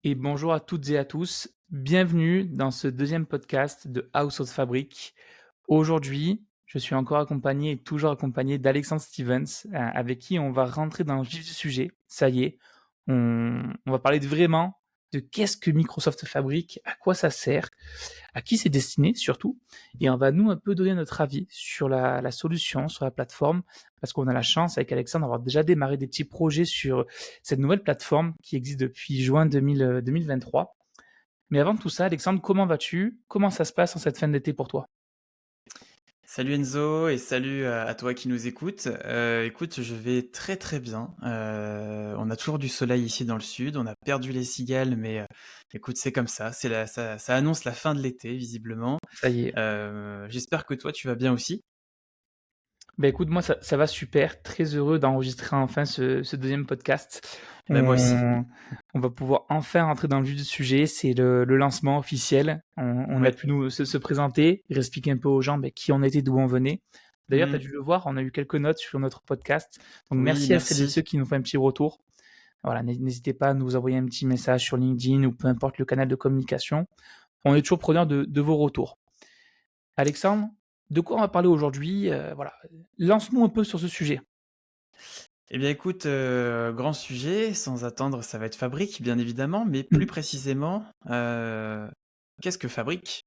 Et bonjour à toutes et à tous. Bienvenue dans ce deuxième podcast de House of Fabric. Aujourd'hui, je suis encore accompagné et toujours accompagné d'Alexandre Stevens, avec qui on va rentrer dans le vif du sujet. Ça y est, on va parler vraiment de qu'est-ce que Microsoft fabrique, à quoi ça sert, à qui c'est destiné surtout, et on va nous un peu donner notre avis sur la solution, sur la plateforme, parce qu'on a la chance avec Alexandre d'avoir déjà démarré des petits projets sur cette nouvelle plateforme qui existe depuis juin 2023. Mais avant tout ça, Alexandre, comment vas-tu? Comment ça se passe en cette fin d'été pour toi? Salut Enzo et salut à toi qui nous écoute. Écoute, je vais très très bien. On a toujours du soleil ici dans le sud. On a perdu les cigales, mais écoute, c'est comme ça. Ça annonce la fin de l'été visiblement. Ça y est. J'espère que toi tu vas bien aussi. Ben écoute, moi ça va super, très heureux d'enregistrer enfin ce deuxième podcast. Ben moi aussi. On va pouvoir enfin rentrer dans le vif du sujet, c'est le lancement officiel. On a Oui. pu se présenter, expliquer un peu aux gens qui on était, d'où on venait. D'ailleurs, tu as Mm. dû le voir, on a eu quelques notes sur notre podcast. Donc Oui, merci à celles et merci. ceux qui nous font un petit retour. Voilà, n'hésitez pas à nous envoyer un petit message sur LinkedIn ou peu importe le canal de communication. On est toujours preneur de vos retours. Alexandre, de quoi on va parler aujourd'hui? Voilà, lance-nous un peu sur ce sujet. Eh bien écoute, grand sujet, sans attendre, ça va être Fabrique, bien évidemment, mais plus Mmh. précisément, qu'est-ce que Fabrique?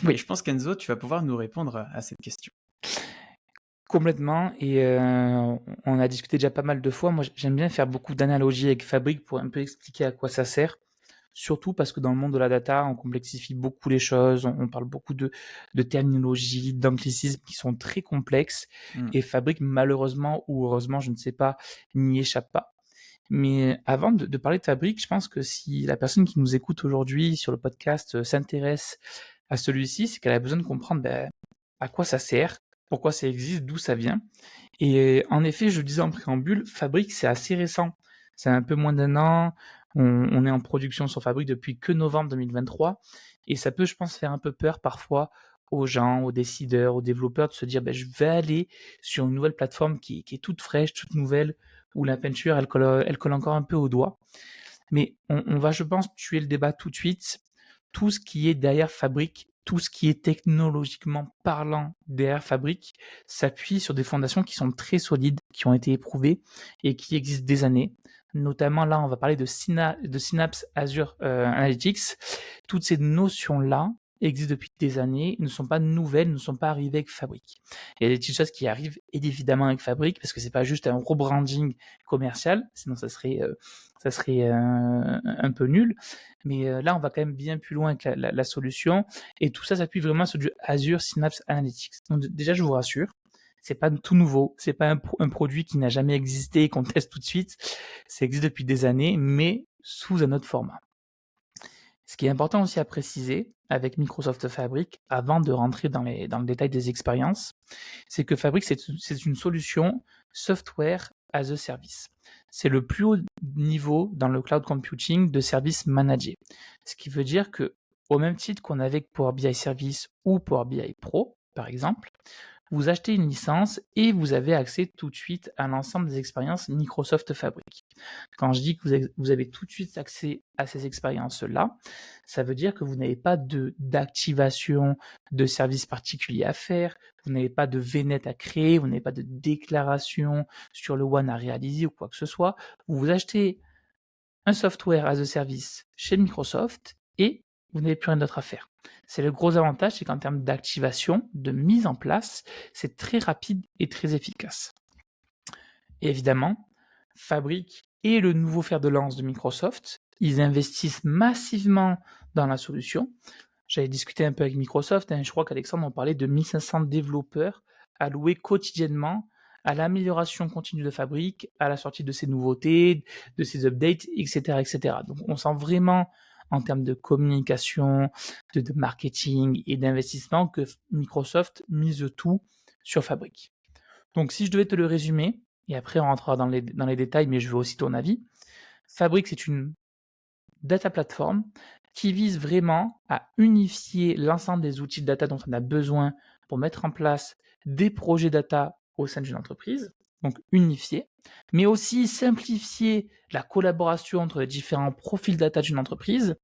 Et Oui, je pense qu'Enzo, tu vas pouvoir nous répondre à cette question. complètement et on a discuté déjà pas mal de fois. Moi, j'aime bien faire beaucoup d'analogies avec Fabric pour un peu expliquer à quoi ça sert. Surtout parce que dans le monde de la data, on complexifie beaucoup les choses, on parle beaucoup de terminologie, d'anglicismes qui sont très complexes Mm. et Fabric, malheureusement ou heureusement, je ne sais pas, n'y échappe pas. Mais avant de parler de Fabric, je pense que si la personne qui nous écoute aujourd'hui sur le podcast, s'intéresse à celui-ci, c'est qu'elle a besoin de comprendre, à quoi ça sert, pourquoi ça existe, d'où ça vient. Et en effet, je le disais en préambule, Fabric, c'est assez récent. C'est un peu moins d'un an. On est en production sur Fabric depuis que novembre 2023. Et ça peut, je pense, faire un peu peur parfois aux gens, aux décideurs, aux développeurs de se dire, je vais aller sur une nouvelle plateforme qui est toute fraîche, toute nouvelle, où la peinture, elle colle encore un peu au doigt. Mais on va, je pense, tuer le débat tout de suite. Tout ce qui est derrière Fabric, tout ce qui est technologiquement parlant derrière Fabric, s'appuie sur des fondations qui sont très solides, qui ont été éprouvées et qui existent des années. Notamment là, on va parler de Synapse Azure Analytics. Toutes ces notions-là existent depuis des années, ne sont pas nouvelles, ne sont pas arrivées avec Fabric. Il y a des petites choses qui arrivent évidemment avec Fabric parce que c'est pas juste un rebranding commercial, sinon ça serait un peu nul. Mais là, on va quand même bien plus loin avec la solution. Et tout ça s'appuie vraiment sur du Azure Synapse Analytics. Donc déjà, je vous rassure, c'est pas tout nouveau. C'est pas un produit qui n'a jamais existé et qu'on teste tout de suite. Ça existe depuis des années, mais sous un autre format. Ce qui est important aussi à préciser avec Microsoft Fabric, avant de rentrer dans le détail des expériences, c'est que Fabric, c'est une solution software as a service. C'est le plus haut niveau dans le cloud computing de services managés. Ce qui veut dire que, au même titre qu'on avait avec Power BI Service ou Power BI Pro, par exemple, vous achetez une licence et vous avez accès tout de suite à l'ensemble des expériences Microsoft Fabric. Quand je dis que vous avez tout de suite accès à ces expériences-là, ça veut dire que vous n'avez pas d'activation de services particuliers à faire, vous n'avez pas de VNet à créer, vous n'avez pas de déclaration sur le One à réaliser ou quoi que ce soit. Vous achetez un software as a service chez Microsoft et vous n'avez plus rien d'autre à faire. C'est le gros avantage, c'est qu'en termes d'activation, de mise en place, c'est très rapide et très efficace. Et évidemment, Fabric est le nouveau fer de lance de Microsoft. Ils investissent massivement dans la solution. J'avais discuté un peu avec Microsoft, je crois qu'Alexandre en parlait de 1500 développeurs alloués quotidiennement à l'amélioration continue de Fabric, à la sortie de ses nouveautés, de ses updates, etc., etc. Donc on sent vraiment en termes de communication, de marketing et d'investissement que Microsoft mise tout sur Fabric. Donc si je devais te le résumer, et après on rentrera dans les détails, mais je veux aussi ton avis, Fabric c'est une data platform qui vise vraiment à unifier l'ensemble des outils de data dont on a besoin pour mettre en place des projets data au sein d'une entreprise. donc unifier, mais aussi simplifier la collaboration entre les différents profils data d'une entreprise.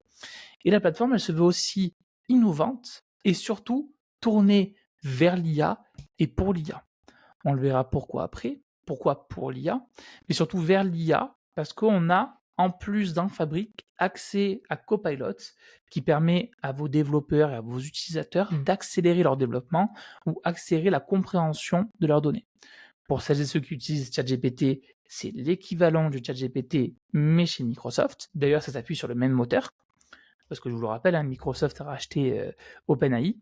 Et la plateforme, elle se veut aussi innovante et surtout tournée vers l'IA et pour l'IA. On le verra pourquoi après, pourquoi pour l'IA, mais surtout vers l'IA, parce qu'on a, en plus dans Fabric, accès à Copilot, qui permet à vos développeurs et à vos utilisateurs d'accélérer leur développement ou accélérer la compréhension de leurs données. Pour celles et ceux qui utilisent ChatGPT, c'est l'équivalent du ChatGPT, mais chez Microsoft. D'ailleurs, ça s'appuie sur le même moteur, parce que je vous le rappelle, Microsoft a racheté OpenAI.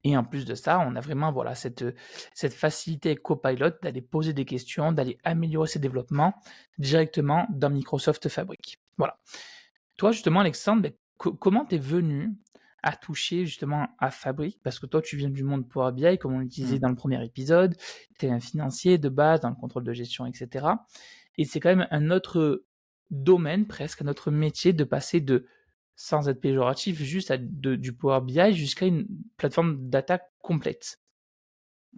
Et en plus de ça, on a vraiment cette facilité avec Copilot d'aller poser des questions, d'aller améliorer ses développements directement dans Microsoft Fabric. Voilà. Toi, justement, Alexandre, comment t'es venu à toucher justement à Fabric? Parce que toi, tu viens du monde Power BI, comme on le disait Mmh. dans le premier épisode. Tu es un financier de base, dans le contrôle de gestion, etc. Et c'est quand même un autre domaine, presque, un autre métier de passer sans être péjoratif, juste du Power BI jusqu'à une plateforme data complète.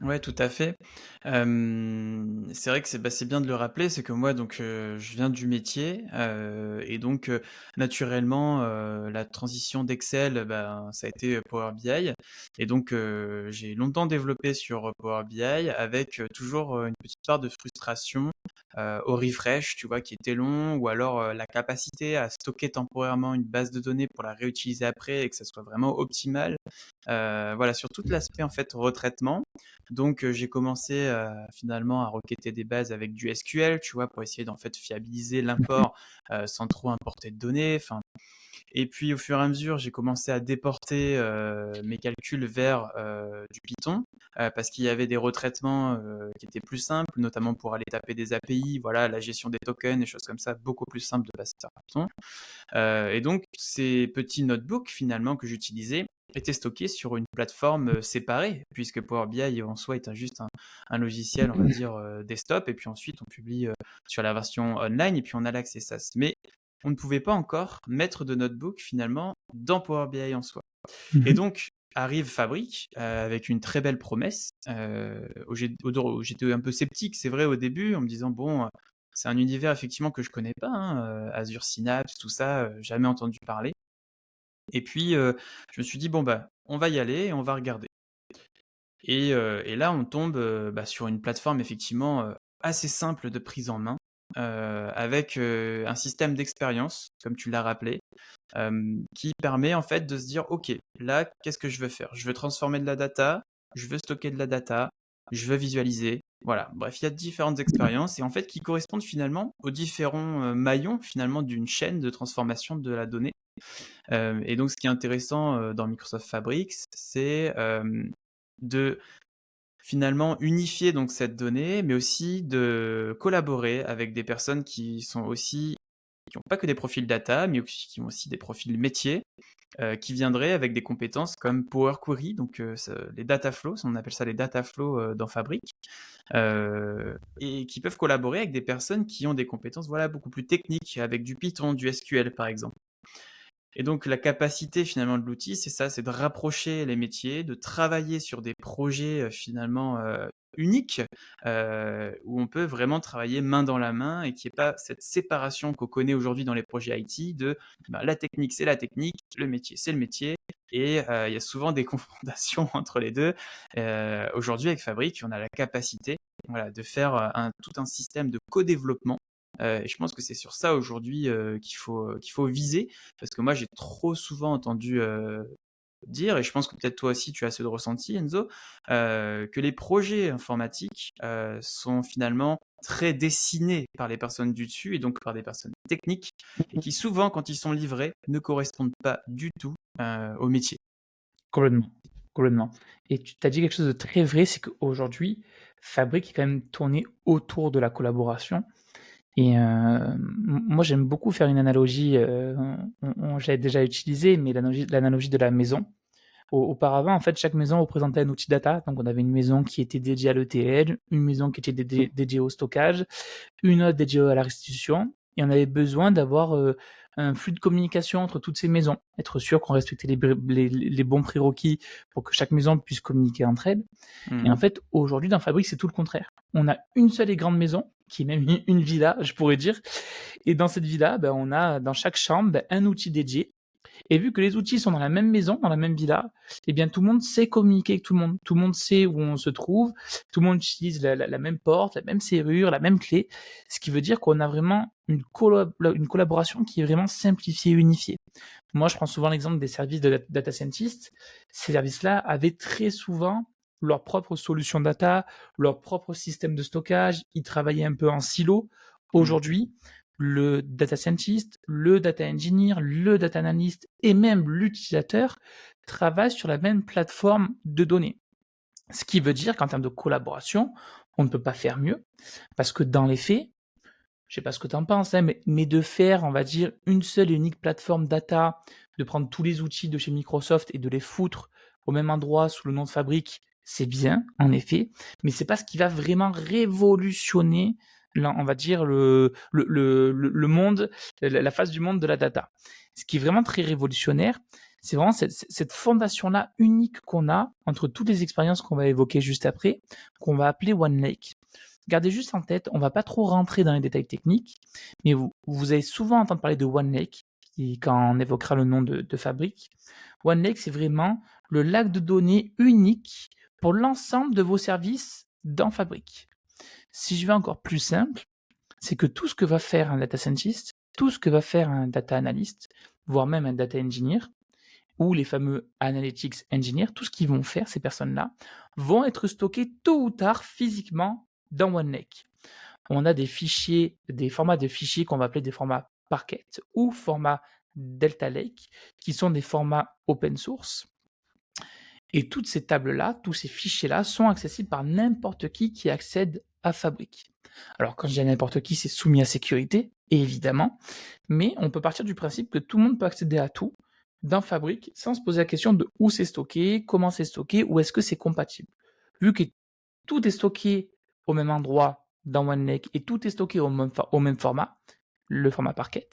Ouais, tout à fait. C'est vrai que c'est bien de le rappeler, c'est que moi donc, je viens du métier, et donc, naturellement, la transition d'Excel, ben, ça a été, Power BI et donc, j'ai longtemps développé sur, Power BI avec, toujours, une petite part de frustration, au refresh, tu vois, qui était long ou alors, la capacité à stocker temporairement une base de données pour la réutiliser après et que ça soit vraiment optimal. Voilà, sur tout l'aspect, en fait, retraitement. Donc, j'ai commencé, finalement à requêter des bases avec du SQL, tu vois? Pour essayer d'en fait fiabiliser l'import, sans trop importer de données, enfin et puis au fur et à mesure, j'ai commencé à déporter, mes calculs vers, du Python, parce qu'il y avait des retraitements, qui étaient plus simples, notamment pour aller taper des API, voilà, la gestion des tokens, des choses comme ça, beaucoup plus simple de passer par Python. Et donc ces petits notebooks finalement que j'utilisais étaient stockés sur une plateforme, séparée puisque Power BI en soi est juste un logiciel, on va dire, desktop et puis ensuite on publie, sur la version online et puis on a l'accès SaaS. Mais on ne pouvait pas encore mettre de notebook finalement dans Power BI en soi. Et Mhm. donc arrive Fabric, avec une très belle promesse, où j'étais un peu sceptique, c'est vrai au début, en me disant: «Bon, c'est un univers effectivement que je connais pas, hein, Azure Synapse, tout ça, jamais entendu parler» et puis, je me suis dit: «Bon, bah, on va y aller et on va regarder» et là on tombe, bah, sur une plateforme effectivement, assez simple de prise en main, avec, un système d'expérience, comme tu l'as rappelé, qui permet en fait de se dire: «OK, là, qu'est-ce que je veux faire? Je veux transformer de la data, je veux stocker de la data, je veux visualiser». Voilà, bref, il y a différentes expériences et en fait qui correspondent finalement aux différents, maillons finalement d'une chaîne de transformation de la donnée. Et donc ce qui est intéressant, dans Microsoft Fabric, c'est, de finalement unifier donc cette donnée, mais aussi de collaborer avec des personnes qui ont pas que des profils data, mais aussi qui ont aussi des profils métiers, qui viendraient avec des compétences comme Power Query, donc les data flows, on appelle ça les data flows, dans Fabric, et qui peuvent collaborer avec des personnes qui ont des compétences, voilà, beaucoup plus techniques, avec du Python, du SQL par exemple. Et donc la capacité finalement de l'outil, c'est ça, c'est de rapprocher les métiers, de travailler sur des projets, finalement, uniques, où on peut vraiment travailler main dans la main et qu'il y ait pas cette séparation qu'on connaît aujourd'hui dans les projets IT de, bah, la technique, c'est la technique, le métier, c'est le métier et il y a souvent des confrontations entre les 2. Aujourd'hui avec Fabric, on a la capacité, voilà, de faire, tout un système de co-développement, et je pense que c'est sur ça aujourd'hui, qu'il faut viser parce que moi, j'ai trop souvent entendu, dire et je pense que peut-être toi aussi tu as ce ressenti Enzo, que les projets informatiques, sont finalement très dessinés par les personnes du dessus et donc par des personnes techniques et qui souvent quand ils sont livrés ne correspondent pas du tout, au métier. Complètement, complètement. Et tu as dit quelque chose de très vrai, c'est qu'aujourd'hui, Fabric est quand même tourné autour de la collaboration. Et moi, j'aime beaucoup faire une analogie, j'avais déjà utilisé, mais l'analogie de la maison. Auparavant, en fait, chaque maison représentait un outil data. Donc, on avait une maison qui était dédiée à l'ETL, une maison qui était dédiée au stockage, une autre dédiée à la restitution. Et on avait besoin d'avoir un flux de communication entre toutes ces maisons, être sûr qu'on respectait les bons prérequis pour que chaque maison puisse communiquer entre elles. Et en Mmh. fait, aujourd'hui, dans Fabric, c'est tout le contraire. on a une seule et grande maison, qui est même une villa, je pourrais dire. Et dans cette villa, on a dans chaque chambre un outil dédié. Et vu que les outils sont dans la même maison, dans la même villa, eh bien tout le monde sait communiquer avec tout le monde. Tout le monde sait où on se trouve, tout le monde utilise la même porte, la même serrure, la même clé. Ce qui veut dire qu'on a vraiment une collaboration qui est vraiment simplifiée et unifiée. Moi, je prends souvent l'exemple des services de data scientist. Ces services-là avaient très souvent leur propre solution data, leur propre système de stockage. Ils travaillaient un peu en silo. Aujourd'hui, le data scientist, le data engineer, le data analyst et même l'utilisateur travaillent sur la même plateforme de données. Ce qui veut dire qu'en termes de collaboration, on ne peut pas faire mieux parce que dans les faits, je sais pas ce que tu en penses, hein, mais de faire, on va dire, une seule et unique plateforme data, de prendre tous les outils de chez Microsoft et de les foutre au même endroit sous le nom de Fabric, c'est bien, en effet, mais c'est pas ce qui va vraiment révolutionner, on va dire, le monde, la face du monde de la data. Ce qui est vraiment très révolutionnaire, c'est vraiment cette fondation-là unique qu'on a entre toutes les expériences qu'on va évoquer juste après, qu'on va appeler OneLake. Gardez juste en tête, on va pas trop rentrer dans les détails techniques, mais vous allez souvent entendre parler de OneLake, quand on évoquera le nom de Fabric. OneLake, c'est vraiment le lac de données unique pour l'ensemble de vos services dans Fabric. Si je vais encore plus simple, c'est que tout ce que va faire un data scientist, tout ce que va faire un data analyst, voire même un data engineer, ou les fameux analytics engineers, tout ce qu'ils vont faire, ces personnes-là, vont être stockés tôt ou tard physiquement dans OneLake. On a des fichiers, des formats de fichiers qu'on va appeler des formats Parquet ou formats Delta Lake, qui sont des formats open source. Et toutes ces tables-là, tous ces fichiers-là sont accessibles par n'importe qui accède à Fabric. Alors quand je dis à n'importe qui, c'est soumis à sécurité, évidemment, mais on peut partir du principe que tout le monde peut accéder à tout dans Fabric sans se poser la question de où c'est stocké, comment c'est stocké, ou est-ce que c'est compatible. Vu que tout est stocké au même endroit dans OneLake et tout est stocké au même format, le format Parquet,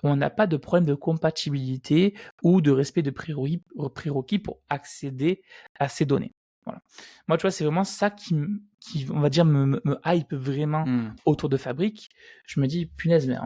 on n'a pas de problème de compatibilité ou de respect de prérequis pour accéder à ces données. Voilà. Moi, tu vois, c'est vraiment ça qui on va dire, me hype vraiment autour de Fabric. Je me dis, punaise, mais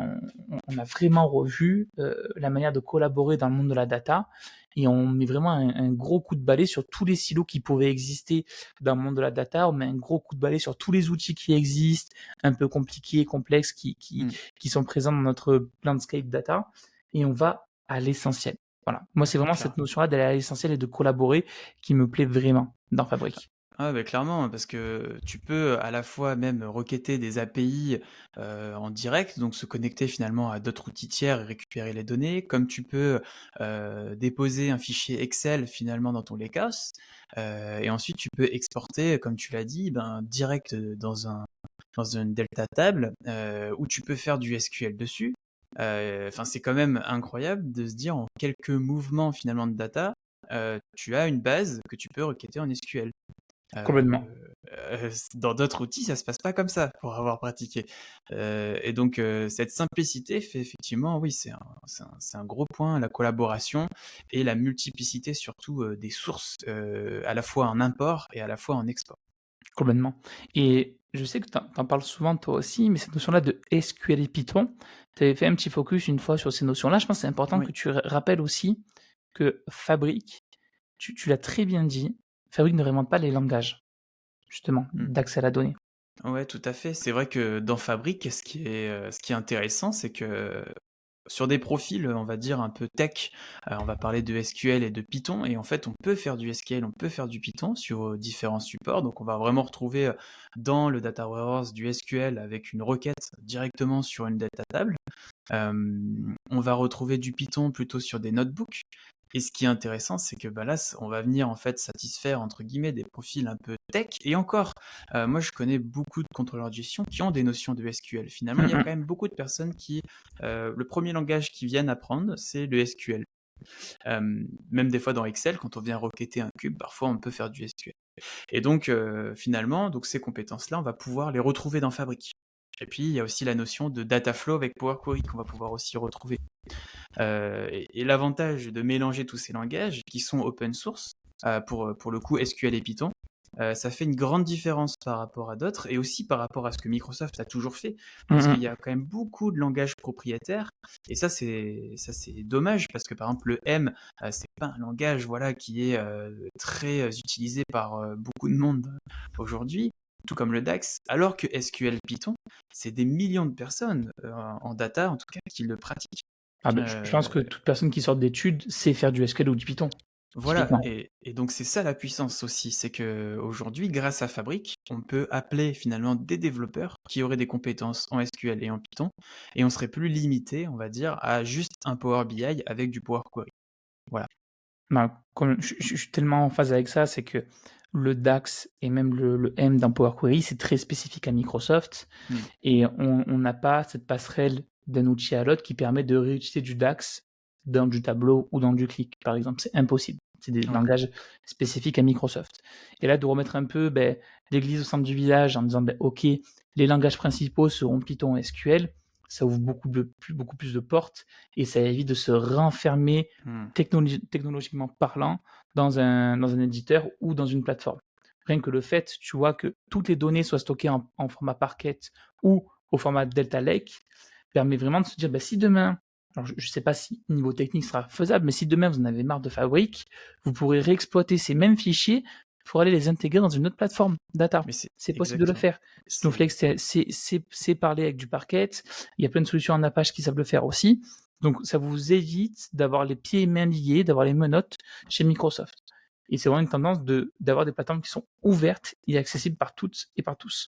on a vraiment revu la manière de collaborer dans le monde de la data et on met vraiment un gros coup de balai sur tous les silos qui pouvaient exister dans le monde de la data. On met un gros coup de balai sur tous les outils qui existent, un peu compliqués, complexes, qui sont présents dans notre landscape data et on va à l'essentiel. Voilà. Moi, c'est vraiment cette notion-là d'aller à l'essentiel et de collaborer qui me plaît vraiment dans Fabric. Ah clairement, parce que tu peux à la fois même requêter des API en direct, donc se connecter finalement à d'autres outils tiers et récupérer les données, comme tu peux déposer un fichier Excel finalement dans ton lakehouse, et ensuite tu peux exporter, comme tu l'as dit, direct dans une Delta table, où tu peux faire du SQL dessus. Enfin, c'est quand même incroyable de se dire en quelques mouvements finalement de data, tu as une base que tu peux requêter en SQL. Complètement. Dans d'autres outils, ça se passe pas comme ça, pour avoir pratiqué. Et donc, cette simplicité fait effectivement, oui, c'est un gros point, la collaboration et la multiplicité surtout des sources, à la fois en import et à la fois en export. Complètement. Et je sais que tu en parles souvent toi aussi, mais cette notion-là de SQL et Python, tu avais fait un petit focus une fois sur ces notions-là. Je pense que c'est important Oui. que tu rappelles aussi que Fabric, tu l'as très bien dit, Fabric ne réinvente pas les langages, justement, d'accès à la donnée. Ouais, tout à fait. C'est vrai que dans Fabric, ce qui est intéressant, c'est que sur des profils, on va dire un peu tech, on va parler de SQL et de Python et en fait, on peut faire du SQL, on peut faire du Python sur, différents supports. Donc on va vraiment retrouver, dans le data warehouse du SQL avec une requête directement sur une data table. On va retrouver du Python plutôt sur des notebooks. Et ce qui est intéressant, c'est que là, on va venir en fait satisfaire entre guillemets des profils un peu tech. Et encore, moi je connais beaucoup de contrôleurs de gestion qui ont des notions de SQL. Finalement, il y a quand même beaucoup de personnes qui, le premier langage qu'ils viennent apprendre, c'est le SQL. Même des fois dans Excel, quand on vient requêter un cube, parfois on peut faire du SQL. Et donc finalement, donc ces compétences-là, on va pouvoir les retrouver dans Fabric. Et puis il y a aussi la notion de data flow avec Power Query qu'on va pouvoir aussi retrouver. Et l'avantage de mélanger tous ces langages qui sont open source, pour le coup SQL et Python, ça fait une grande différence par rapport à d'autres et aussi par rapport à ce que Microsoft a toujours fait, parce qu'il y Mhm. a quand même beaucoup de langages propriétaires et ça c'est dommage parce que par exemple le M, c'est pas un langage voilà qui est très utilisé par beaucoup de monde aujourd'hui, tout comme le DAX, alors que SQL Python, c'est des millions de personnes en data en tout cas qui le pratiquent. Ah ben, je pense Euh, que toute personne qui sort d'études sait faire du SQL ou du Python, Voilà, typiquement. et donc c'est ça la puissance aussi, c'est que aujourd'hui, grâce à Fabric, on peut appeler finalement des développeurs qui auraient des compétences en SQL et en Python, et on serait plus limité, on va dire, à juste un Power BI avec du Power Query. Voilà. Ben, je suis tellement en phase avec ça, c'est que le DAX et même le M dans Power Query, c'est très spécifique à Microsoft Hmm. et on n'a pas cette passerelle d'un outil à l'autre qui permet de réutiliser du DAX dans du tableau ou dans du clic, par exemple. C'est impossible. C'est des Ouais. langages spécifiques à Microsoft. Et là, de remettre un peu l'église au centre du village en disant, OK, les langages principaux seront Python et SQL, ça ouvre beaucoup plus de portes et ça évite de se renfermer Hmm. technologiquement parlant dans un éditeur ou dans une plateforme. Rien que le fait, tu vois, que toutes les données soient stockées en format Parquet ou au format Delta Lake permet vraiment de se dire, si demain, alors je ne sais pas si niveau technique sera faisable, mais si demain vous en avez marre de Fabric, vous pourrez réexploiter ces mêmes fichiers pour aller les intégrer dans une autre plateforme data. Mais c'est C'est possible de le exactement. faire. C'est Snowflake, c'est parler avec du Parquet. Il y a plein de solutions en Apache qui savent le faire aussi. Donc, ça vous évite d'avoir les pieds et mains liés, d'avoir les menottes chez Microsoft. Et c'est vraiment une tendance d'avoir des plateformes qui sont ouvertes et accessibles par toutes et par tous.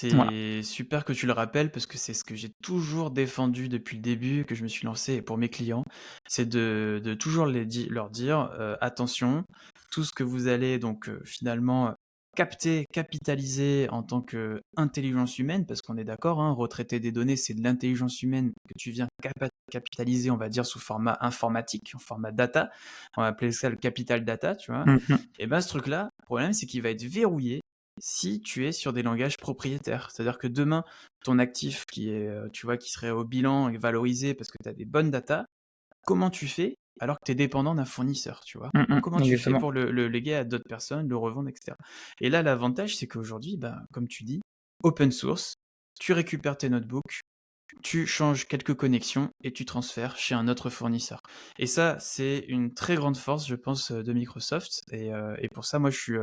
Voilà. C'est super que tu le rappelles parce que c'est ce que j'ai toujours défendu depuis le début que je me suis lancé pour mes clients, c'est de toujours leur dire attention, tout ce que vous allez donc finalement capter, capitaliser en tant qu'intelligence humaine, parce qu'on est d'accord, hein, retraiter des données, c'est de l'intelligence humaine que tu viens capitaliser, on va dire, sous format informatique, en format data, on va appeler ça le capital data, tu vois. Mhm. Et ben ce truc-là, le problème c'est qu'il va être verrouillé si tu es sur des langages propriétaires. C'est-à-dire que demain, ton actif qui est, tu vois, qui serait au bilan et valorisé parce que tu as des bonnes datas, comment tu fais alors que tu es dépendant d'un fournisseur, tu vois? Mhm. Comment tu fais Exactement. pour le léguer à d'autres personnes, le revendre, etc. Et là, l'avantage, c'est qu'aujourd'hui, ben, comme tu dis, open source, tu récupères tes notebooks, tu changes quelques connexions et tu transfères chez un autre fournisseur. Et ça, c'est une très grande force, je pense, de Microsoft. Et pour ça, moi, je suis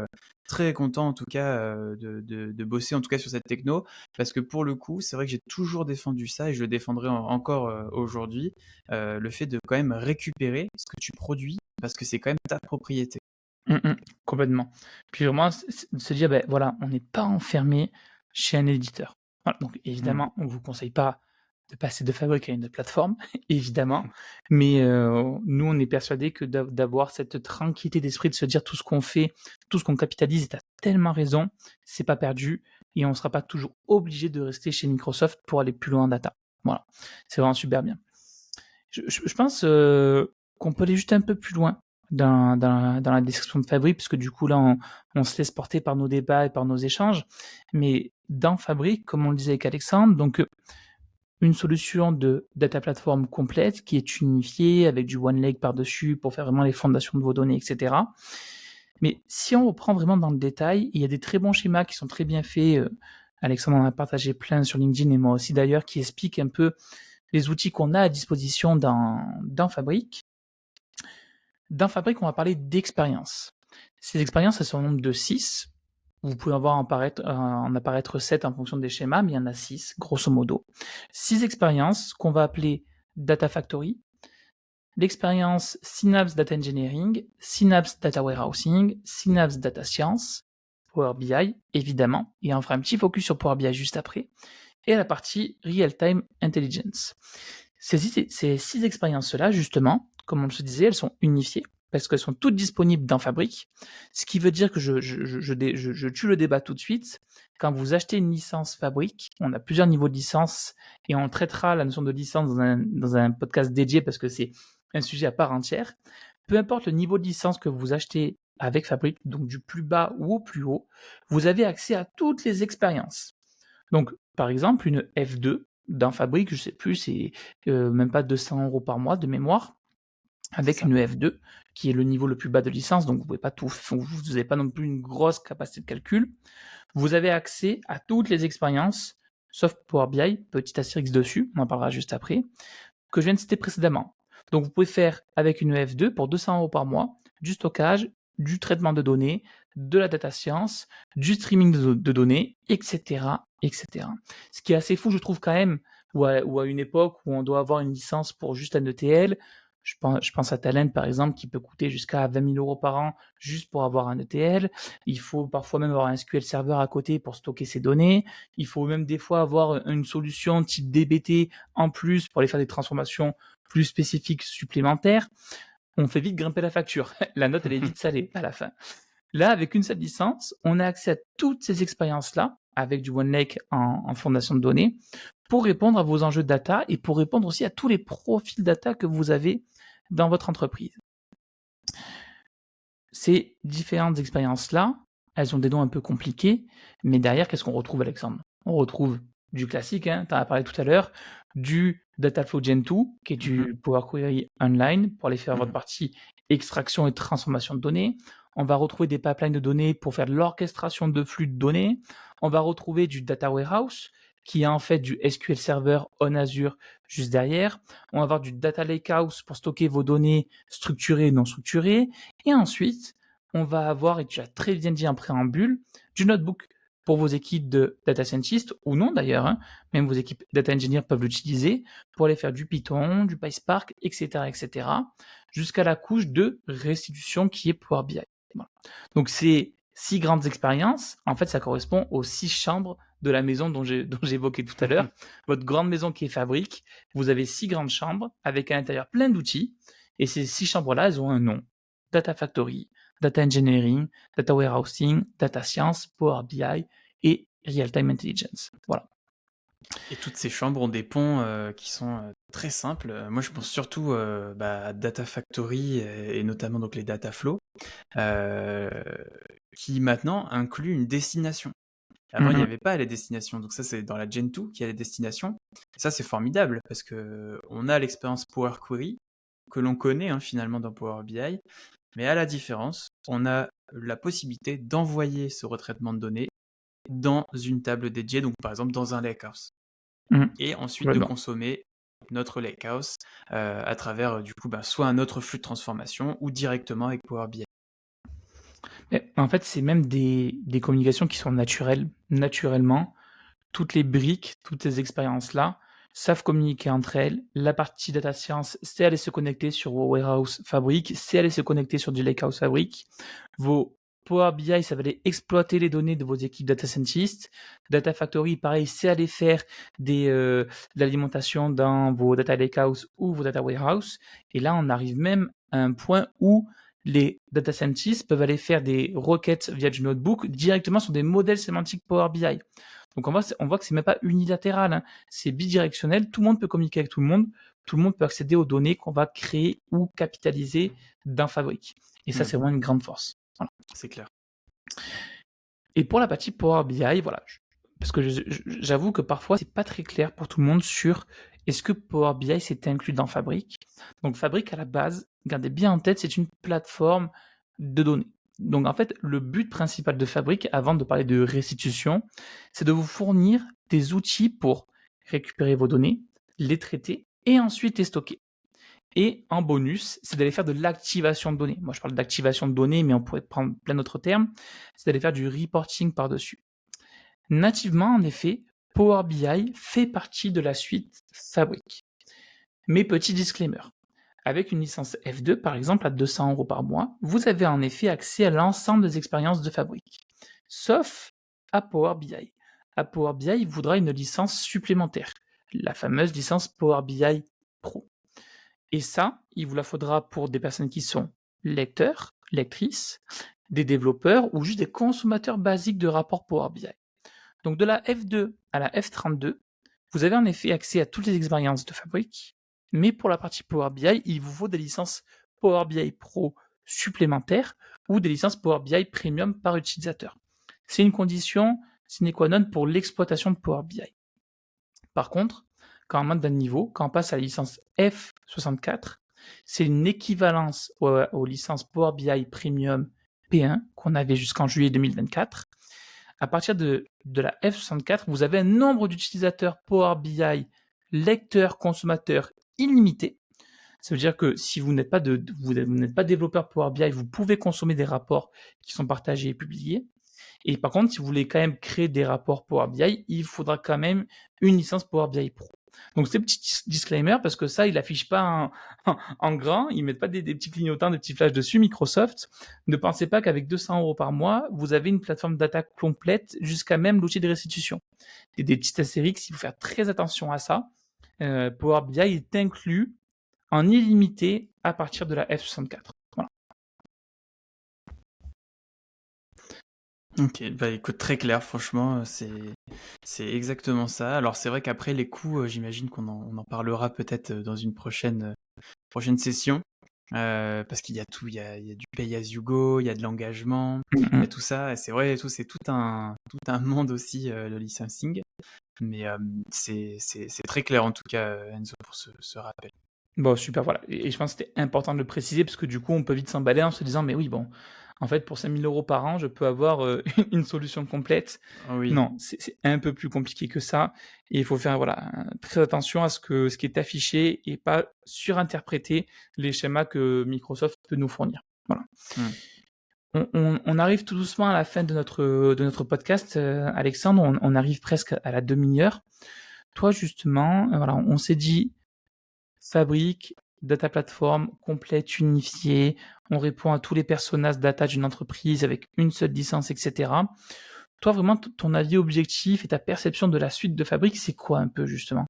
très content, en tout cas, de bosser, en tout cas, sur cette techno. Parce que pour le coup, c'est vrai que j'ai toujours défendu ça et je le défendrai encore aujourd'hui. Le fait de quand même récupérer ce que tu produis parce que c'est quand même ta propriété. Mhm. Complètement. Puis vraiment, de se dire, voilà, on n'est pas enfermé chez un éditeur. Voilà. Donc, Hmm. évidemment, on ne vous conseille pas de passer de Fabric à une autre plateforme, évidemment. Mais nous, on est persuadés que d'avoir cette tranquillité d'esprit, de se dire tout ce qu'on fait, tout ce qu'on capitalise, et tu as tellement raison, c'est pas perdu. Et on ne sera pas toujours obligé de rester chez Microsoft pour aller plus loin en data. Voilà. C'est vraiment super bien. Je pense qu'on peut aller juste un peu plus loin dans la description de Fabric, puisque du coup, là, on se laisse porter par nos débats et par nos échanges. Mais dans Fabric, comme on le disait avec Alexandre, donc une solution de data platform complète qui est unifiée avec du OneLake par-dessus pour faire vraiment les fondations de vos données, etc. Mais si on reprend vraiment dans le détail, il y a des très bons schémas qui sont très bien faits. Alexandre en a partagé plein sur LinkedIn et moi aussi d'ailleurs, qui expliquent un peu les outils qu'on a à disposition dans Fabric. Dans Fabric, on va parler d'expériences. Ces expériences, elles sont au nombre de 6. Vous pouvez en apparaître 7 en fonction des schémas, mais il y en a 6, grosso modo. 6 expériences qu'on va appeler Data Factory, l'expérience Synapse Data Engineering, Synapse Data Warehousing, Synapse Data Science, Power BI, évidemment, et on fera un petit focus sur Power BI juste après, et la partie Real-Time Intelligence. Ces 6 expériences-là, justement, comme on le se disait, elles sont unifiées parce qu'elles sont toutes disponibles dans Fabric, ce qui veut dire que je tue le débat tout de suite. Quand vous achetez une licence Fabric, on a plusieurs niveaux de licence et on traitera la notion de licence dans un podcast dédié parce que c'est un sujet à part entière. Peu importe le niveau de licence que vous achetez avec Fabric, donc du plus bas ou au plus haut, vous avez accès à toutes les expériences. Donc, par exemple, une F2 d'un Fabric, je sais plus, c'est même pas 200 € par mois de mémoire. c'est avec ça. une EF2, qui est le niveau le plus bas de licence, donc vous pouvez pas tout, vous n'avez pas non plus une grosse capacité de calcul. Vous avez accès à toutes les expériences, sauf Power BI, petit astérix dessus, on en parlera juste après, que je viens de citer précédemment. Donc vous pouvez faire avec une EF2 pour 200 € par mois, du stockage, du traitement de données, de la data science, du streaming de données, etc., etc. Ce qui est assez fou, je trouve quand même, ou à une époque où on doit avoir une licence pour juste un ETL. Je pense à Talent, par exemple, qui peut coûter jusqu'à 20 000 € par an juste pour avoir un ETL. Il faut parfois même avoir un SQL Server à côté pour stocker ses données. Il faut même des fois avoir une solution type DBT en plus pour aller faire des transformations plus spécifiques supplémentaires. On fait vite grimper la facture. La note, elle est vite salée à la fin. Là, avec une seule licence, on a accès à toutes ces expériences-là, avec du OneLake en fondation de données, pour répondre à vos enjeux de data et pour répondre aussi à tous les profils data que vous avez dans votre entreprise. Ces différentes expériences-là, elles ont des noms un peu compliqués, mais derrière, qu'est-ce qu'on retrouve, Alexandre? On retrouve du classique, hein, tu en as parlé tout à l'heure, du Dataflow Gen 2, qui est du Power Query Online pour aller faire votre partie extraction et transformation de données. On va retrouver des pipelines de données pour faire de l'orchestration de flux de données. On va retrouver du Data Warehouse, qui est en fait du SQL Server on Azure juste derrière. On va avoir du Data Lakehouse pour stocker vos données structurées et non structurées. Et ensuite, on va avoir, et tu as très bien dit en préambule, du notebook pour vos équipes de data scientist, ou non d'ailleurs, hein, même vos équipes data engineer peuvent l'utiliser pour aller faire du Python, du PySpark, etc., jusqu'à la couche de restitution qui est Power BI. Voilà. Donc ces 6 grandes expériences, en fait, ça correspond aux 6 chambres de la maison dont j'évoquais tout à l'heure. Votre grande maison qui est Fabrique, vous avez 6 grandes chambres avec à l'intérieur plein d'outils, et ces 6 chambres-là, elles ont un nom. Data Factory, Data Engineering, Data Warehousing, Data Science, Power BI et Real-Time Intelligence. Voilà. Et toutes ces chambres ont des ponts qui sont très simples. Moi, je pense surtout à Data Factory et notamment donc les Data Flow, qui maintenant incluent une destination. Avant, il n'y avait pas les destinations. Donc ça, c'est dans la Gen 2 qu'il y a les destinations. Et ça, c'est formidable parce que on a l'expérience Power Query que l'on connaît finalement dans Power BI. Mais à la différence, on a la possibilité d'envoyer ce retraitement de données dans une table dédiée, donc par exemple dans un lakehouse. Et ensuite de consommer notre lakehouse à travers du coup soit un autre flux de transformation ou directement avec Power BI. Mais en fait, c'est même des communications qui sont naturelles, naturellement. Toutes les briques, toutes ces expériences-là savent communiquer entre elles. La partie data science, c'est aller se connecter sur vos warehouse Fabric, c'est aller se connecter sur du lakehouse Fabric. Vos Power BI, ça va aller exploiter les données de vos équipes data scientists. Data Factory, pareil, c'est aller faire de l'alimentation dans vos data lakehouse ou vos data warehouse. Et là, on arrive même à un point où les data scientists peuvent aller faire des requêtes via du notebook directement sur des modèles sémantiques Power BI. Donc on voit que c'est même pas unilatéral, hein. C'est bidirectionnel, tout le monde peut communiquer avec tout le monde peut accéder aux données qu'on va créer ou capitaliser dans Fabric. Et ça, c'est vraiment une grande force. Voilà. C'est clair. Et pour la partie Power BI, voilà, parce que j'avoue que parfois c'est pas très clair pour tout le monde sur est-ce que Power BI s'est inclus dans Fabric. Donc Fabric à la base, gardez bien en tête, c'est une plateforme de données. Donc en fait, le but principal de Fabric, avant de parler de restitution, c'est de vous fournir des outils pour récupérer vos données, les traiter et ensuite les stocker. Et en bonus, c'est d'aller faire de l'activation de données. Moi, je parle d'activation de données, mais on pourrait prendre plein d'autres termes. C'est d'aller faire du reporting par-dessus. Nativement, en effet, Power BI fait partie de la suite Fabric. Mais petit disclaimer. Avec une licence F2, par exemple, à 200 € par mois, vous avez en effet accès à l'ensemble des expériences de Fabric. Sauf à Power BI. À Power BI, il voudra une licence supplémentaire. La fameuse licence Power BI Pro. Et ça, il vous la faudra pour des personnes qui sont lecteurs, lectrices, des développeurs ou juste des consommateurs basiques de rapports Power BI. Donc de la F2 à la F32, vous avez en effet accès à toutes les expériences de Fabric, mais pour la partie Power BI, il vous faut des licences Power BI Pro supplémentaires ou des licences Power BI Premium par utilisateur. C'est une condition sine qua non pour l'exploitation de Power BI. Par contre, quand on monte d'un niveau, quand on passe à la licence F64, C'est une équivalence aux licences Power BI Premium P1 qu'on avait jusqu'en juillet 2024. À partir de la F64, vous avez un nombre d'utilisateurs Power BI lecteurs consommateurs illimité. Ça veut dire que si vous n'êtes pas développeur Power BI, vous pouvez consommer des rapports qui sont partagés et publiés. Et par contre, si vous voulez quand même créer des rapports Power BI, il faudra quand même une licence Power BI Pro. Donc c'est petit disclaimer parce que ça, ils l'affichent pas en grand, ils mettent pas des petits clignotants, des petits flashs dessus. Microsoft, ne pensez pas qu'avec 200 € par mois, vous avez une plateforme data complète jusqu'à même l'outil de restitution. Et des petits astérix, il faut faire très attention à ça. Power BI est inclus en illimité à partir de la F64. Voilà. Ok, bah écoute, très clair, franchement, c'est exactement ça. Alors c'est vrai qu'après les coûts, j'imagine on en parlera peut-être dans une prochaine session, parce qu'il y a tout, il y a du pay as you go, il y a de l'engagement, il y a tout ça, et c'est vrai, c'est tout un monde aussi, le licensing, mais c'est très clair en tout cas, Enzo, pour ce rappel. Bon, super, voilà. Et je pense que c'était important de le préciser parce que du coup, on peut vite s'emballer en se disant, mais oui, bon, en fait, pour 5 000 € par an, je peux avoir une solution complète. Oui. Non, c'est un peu plus compliqué que ça. Et il faut faire voilà, très attention à ce qui est affiché et pas surinterpréter les schémas que Microsoft peut nous fournir. Voilà. On arrive tout doucement à la fin de notre podcast, Alexandre. On arrive presque à la demi-heure. Toi, justement, voilà, on s'est dit Fabric, data platform complète, unifiée, on répond à tous les personas data d'une entreprise avec une seule licence, etc. Toi, vraiment, ton avis objectif et ta perception de la suite de Fabric, c'est quoi un peu justement?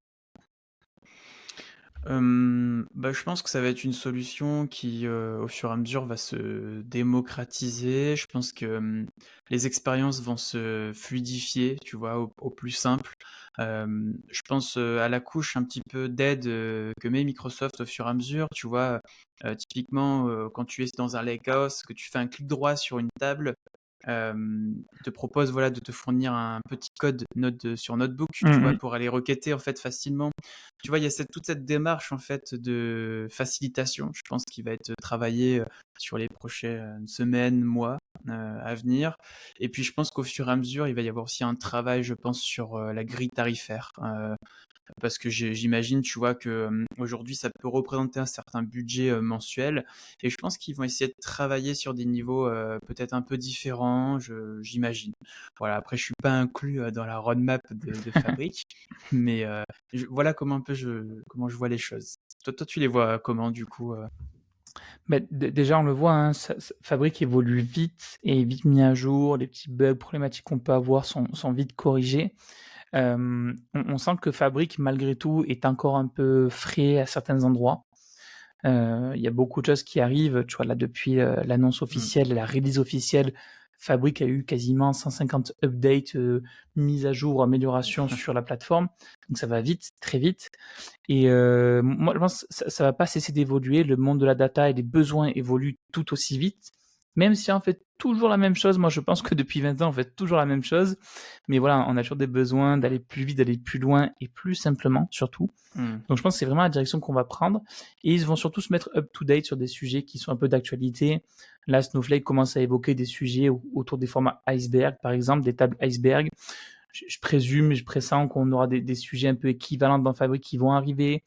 Bah, je pense que ça va être une solution qui, au fur et à mesure, va se démocratiser. Je pense que les expériences vont se fluidifier, tu vois, au plus simple. Je pense à la couche un petit peu d'aide que met Microsoft au fur et à mesure, tu vois. Typiquement, quand tu es dans un lakehouse, que tu fais un clic droit sur une table, il te propose voilà, de te fournir un petit code sur Notebook, tu vois, pour aller requêter en fait facilement. Tu vois, il y a toute cette démarche en fait de facilitation, je pense, qui va être travaillée sur les prochaines semaines, mois à venir. Et puis je pense qu'au fur et à mesure, il va y avoir aussi un travail, je pense, sur la grille tarifaire. Parce que j'imagine, tu vois, que aujourd'hui, ça peut représenter un certain budget mensuel. Et je pense qu'ils vont essayer de travailler sur des niveaux peut-être un peu différents, j'imagine. Voilà, après, je suis pas inclus dans la roadmap de Fabric, mais voilà comment comment je vois les choses. Toi, tu les vois comment, du coup Mais déjà, on le voit, hein, Fabric évolue vite et vite mis à jour. Les petits bugs problématiques qu'on peut avoir sont vite corrigés. On sent que Fabric, malgré tout, est encore un peu frais à certains endroits. Il y a beaucoup de choses qui arrivent. Tu vois, là, depuis l'annonce officielle, la release officielle, Fabric a eu quasiment 150 updates, mises à jour, améliorations sur la plateforme. Donc ça va vite, très vite. Et moi, je pense que ça va pas cesser d'évoluer. Le monde de la data et les besoins évoluent tout aussi vite. Même si on fait toujours la même chose, moi je pense que depuis 20 ans on fait toujours la même chose. Mais voilà, on a toujours des besoins d'aller plus vite, d'aller plus loin et plus simplement surtout. Donc je pense que c'est vraiment la direction qu'on va prendre. Et ils vont surtout se mettre up-to-date sur des sujets qui sont un peu d'actualité. Là, Snowflake commence à évoquer des sujets autour des formats iceberg, par exemple, des tables iceberg. Je présume, je pressens qu'on aura des sujets un peu équivalents dans Fabric qui vont arriver.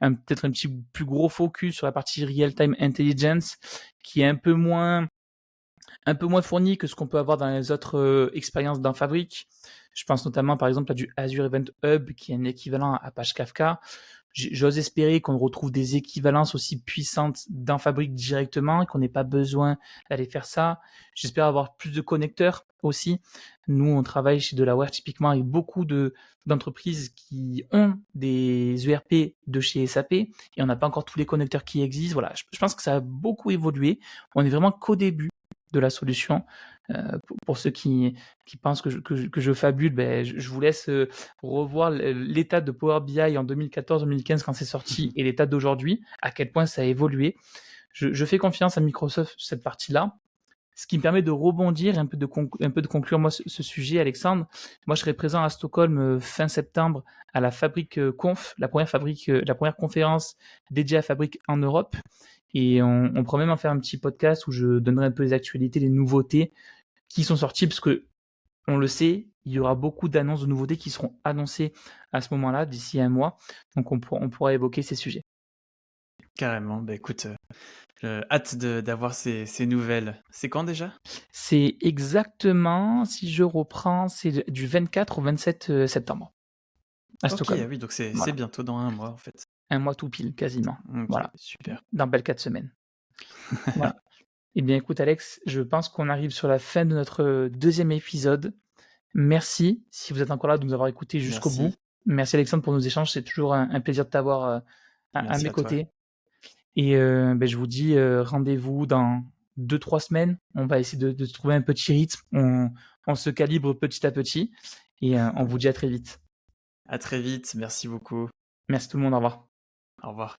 Peut-être un petit plus gros focus sur la partie real-time intelligence qui est un peu moins fourni que ce qu'on peut avoir dans les autres expériences dans Fabric. Je pense notamment par exemple à du Azure Event Hub qui est un équivalent à Apache Kafka. J'ose espérer qu'on retrouve des équivalences aussi puissantes dans Fabric directement et qu'on n'ait pas besoin d'aller faire ça. J'espère avoir plus de connecteurs aussi. Nous, on travaille chez Delaware typiquement avec beaucoup d'entreprises qui ont des ERP de chez SAP et on n'a pas encore tous les connecteurs qui existent. Voilà, je pense que ça a beaucoup évolué. On est vraiment qu'au début de la solution. Pour ceux qui pensent que je fabule, ben, je vous laisse revoir l'état de Power BI en 2014-2015 quand c'est sorti et l'état d'aujourd'hui, à quel point ça a évolué. Je fais confiance à Microsoft sur cette partie-là. Ce qui me permet de rebondir et un peu de conclure moi ce sujet, Alexandre. Moi, je serai présent à Stockholm fin septembre à la Fabrique Conf, la première conférence dédiée à Fabrique en Europe. Et on pourra même en faire un petit podcast où je donnerai un peu les actualités, les nouveautés qui sont sorties, parce que on le sait, il y aura beaucoup d'annonces de nouveautés qui seront annoncées à ce moment-là, d'ici un mois. Donc on pourra évoquer ces sujets. Carrément. Bah écoute, hâte d'avoir ces nouvelles. C'est quand déjà? C'est exactement, si je reprends, c'est du 24 au 27 septembre à Ok, Stockholm. ah oui, donc c'est Voilà, bientôt dans un mois en fait. un mois tout pile, quasiment. Ok, Voilà, super. dans belles 4 semaines. Voilà. Eh bien, écoute, Alex, je pense qu'on arrive sur la fin de notre deuxième épisode. Merci, si vous êtes encore là, de nous avoir écoutés jusqu'au bout. Merci. Merci, Alexandre, pour nos échanges. C'est toujours un plaisir de t'avoir à Merci mes à toi. côtés. Et je vous dis rendez-vous dans 2-3 semaines. On va essayer de trouver un petit rythme. On se calibre petit à petit. Et on vous dit à très vite. À très vite. Merci beaucoup. Merci tout le monde. Au revoir. Au revoir.